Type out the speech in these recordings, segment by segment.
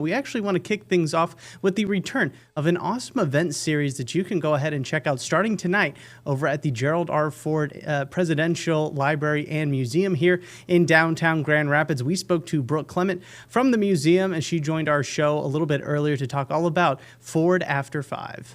We actually want to kick things off with the return of an awesome event series that you can go ahead and check out starting tonight over at the Gerald R. Ford Presidential Library and Museum here in downtown Grand Rapids. We spoke to Brooke Clement from the museum, and she joined our show a little bit earlier to talk all about Ford After 5.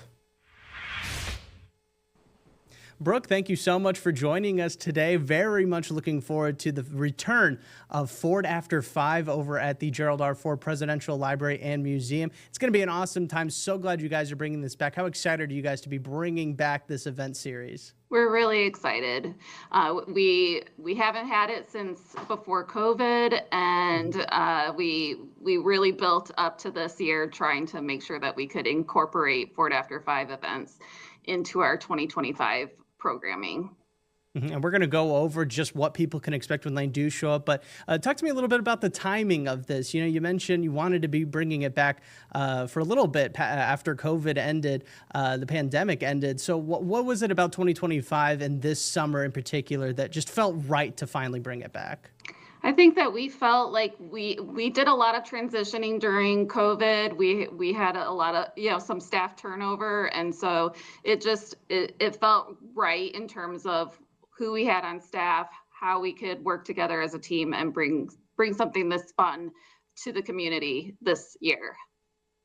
Brooke, thank you so much for joining us today. Very much looking forward to the return of Ford After 5 over at the Gerald R. Ford Presidential Library and Museum. It's going to be an awesome time. So glad you guys are bringing this back. How excited are you guys to be bringing back this event series? We're really excited. We haven't had it since before COVID, and we really built up to this year trying to make sure that we could incorporate Ford After 5 events into our 2025 programming. And we're going to go over just what people can expect when they do show up. But talk to me a little bit about the timing of this. You know, you mentioned you wanted to be bringing it back for a little bit after COVID ended, the pandemic ended. So what was it about 2025 and this summer in particular that just felt right to finally bring it back? I think that we felt like we did a lot of transitioning during COVID. We had a lot of, some staff turnover. And so it felt right in terms of who we had on staff, how we could work together as a team and bring something this fun to the community this year.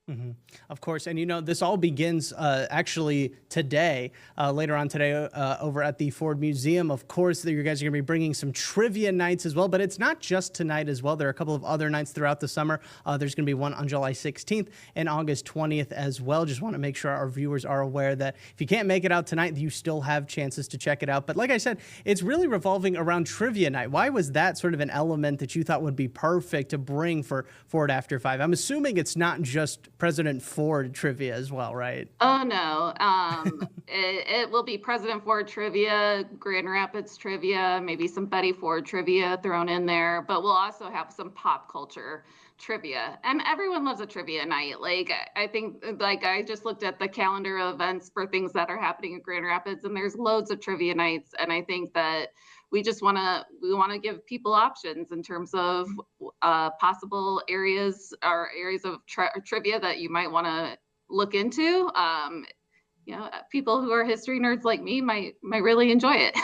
Mm-hmm. Of course. And, this all begins actually today, later on today over at the Ford Museum. Of course, you guys are going to be bringing some trivia nights as well, but it's not just tonight as well. There are a couple of other nights throughout the summer. There's going to be one on July 16th and August 20th as well. Just want to make sure our viewers are aware that if you can't make it out tonight, you still have chances to check it out. But like I said, it's really revolving around trivia night. Why was that sort of an element that you thought would be perfect to bring for Ford After 5? I'm assuming it's not just President Ford trivia as well, right? Oh, no. It will be President Ford trivia, Grand Rapids trivia, maybe some Betty Ford trivia thrown in there, but we'll also have some pop culture trivia. And everyone loves a trivia night. Like, I think, I just looked at the calendar of events for things that are happening in Grand Rapids, and there's loads of trivia nights. And I think that we want to give people options in terms of possible areas of trivia that you might want to look into. People who are history nerds like me might really enjoy it.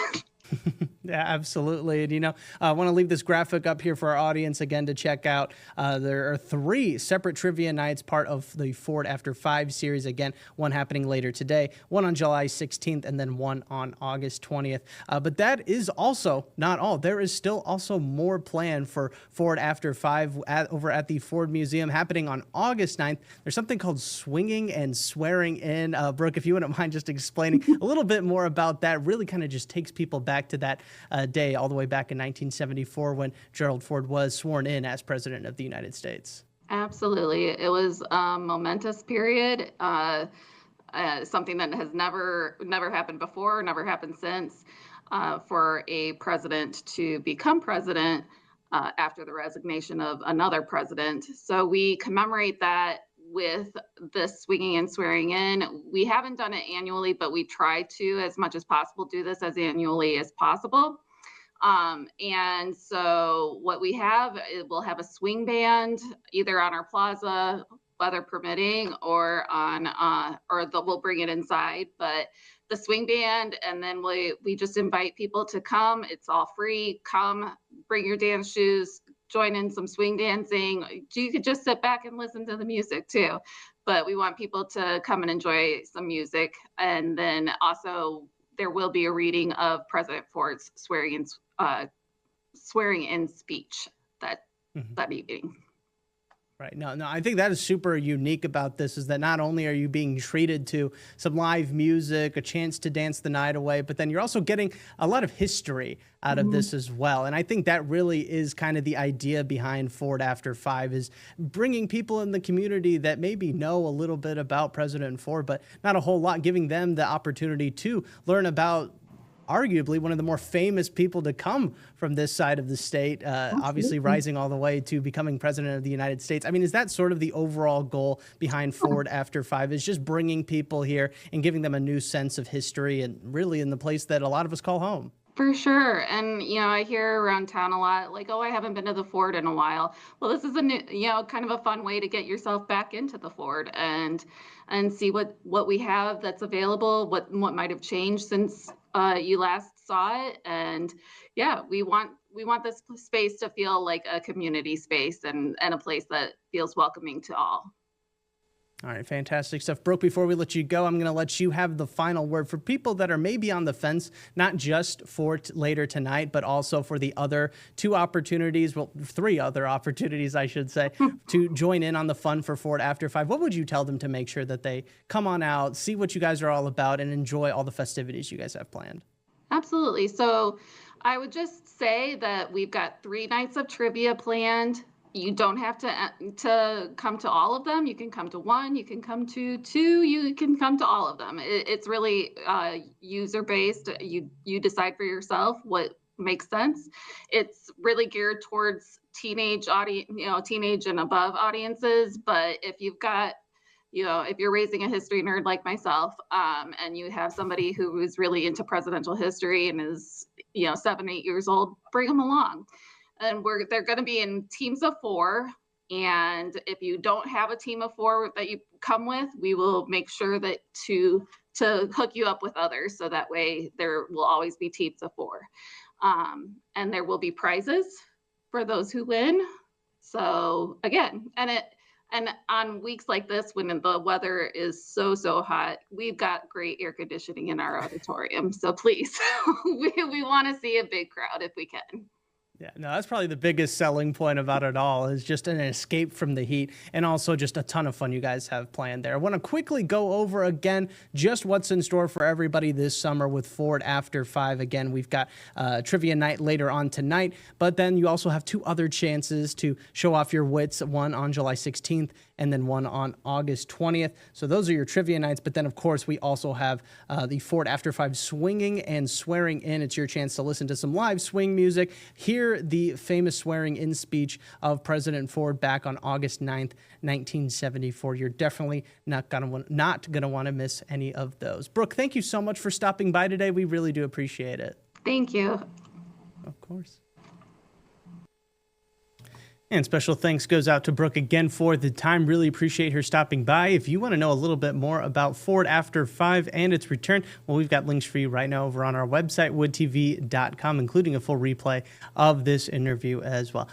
Yeah, absolutely. And, I want to leave this graphic up here for our audience again to check out. There are 3 separate trivia nights, part of the Ford After 5 series. Again, one happening later today, one on July 16th, and then one on August 20th. But that is also not all. There is still also more planned for Ford After 5 over at the Ford Museum happening on August 9th. There's something called Swinging and Swearing In. Brooke, if you wouldn't mind just explaining a little bit more about that, really kind of just takes people back to that day all the way back in 1974 when Gerald Ford was sworn in as President of the United States. Absolutely. It was a momentous period, something that has never happened before, never happened since, for a president to become president after the resignation of another president. So we commemorate that with this Swinging and Swearing In. We haven't done it annually, but we try to, as much as possible, do this as annually as possible. And so what we'll have a swing band either on our plaza, weather permitting, or we'll bring it inside. But the swing band, and then we just invite people to come. It's all free. Come, bring your dance shoes, join in some swing dancing. You could just sit back and listen to the music too. But we want people to come and enjoy some music. And then also there will be a reading of President Ford's swearing in speech that evening. Right. No, I think that is super unique about this is that not only are you being treated to some live music, a chance to dance the night away, but then you're also getting a lot of history out of this as well. And I think that really is kind of the idea behind Ford After 5 is bringing people in the community that maybe know a little bit about President Ford, but not a whole lot, giving them the opportunity to learn about arguably one of the more famous people to come from this side of the state, obviously rising all the way to becoming president of the United States. I mean, is that sort of the overall goal behind Ford After 5 is just bringing people here and giving them a new sense of history and really in the place that a lot of us call home? For sure. And, I hear around town a lot like, oh, I haven't been to the Ford in a while. Well, this is a new, kind of a fun way to get yourself back into the Ford and see what we have that's available, what might have changed since you last saw it. And yeah, we want this space to feel like a community space and a place that feels welcoming to all. All right, fantastic stuff. Brooke, before we let you go, I'm going to let you have the final word for people that are maybe on the fence, not just for later tonight, but also for the other two opportunities, well, three other opportunities, I should say, to join in on the fun for Ford After 5. What would you tell them to make sure that they come on out, see what you guys are all about, and enjoy all the festivities you guys have planned? Absolutely. So I would just say that we've got 3 nights of trivia planned. You don't have to come to all of them. You can come to one. You can come to two. You can come to all of them. It's really user based. You decide for yourself what makes sense. It's really geared towards teenage audience, teenage and above audiences. But if you've got if you're raising a history nerd like myself, and you have somebody who is really into presidential history and is, 7, 8 years old, bring them along. And they're going to be in teams of 4. And if you don't have a team of 4 that you come with, we will make sure that to hook you up with others, so that way there will always be teams of 4. And there will be prizes for those who win. So again, and on weeks like this, when the weather is so hot, we've got great air conditioning in our auditorium. So please, we want to see a big crowd if we can. Yeah, no, that's probably the biggest selling point about it all is just an escape from the heat and also just a ton of fun you guys have planned there. I want to quickly go over again just what's in store for everybody this summer with Ford After 5. Again, we've got trivia night later on tonight, but then you also have 2 other chances to show off your wits, one on July 16th and then one on August 20th. So those are your trivia nights. But then, of course, we also have the Ford After 5 Swinging and Swearing In. It's your chance to listen to some live swing music, hear the famous swearing in speech of President Ford back on August 9th, 1974. You're definitely not gonna want to miss any of those. Brooke, thank you so much for stopping by today. We really do appreciate it. Thank you. Of course. And special thanks goes out to Brooke again for the time. Really appreciate her stopping by. If you want to know a little bit more about Ford After 5 and its return, well, we've got links for you right now over on our website, woodtv.com, including a full replay of this interview as well.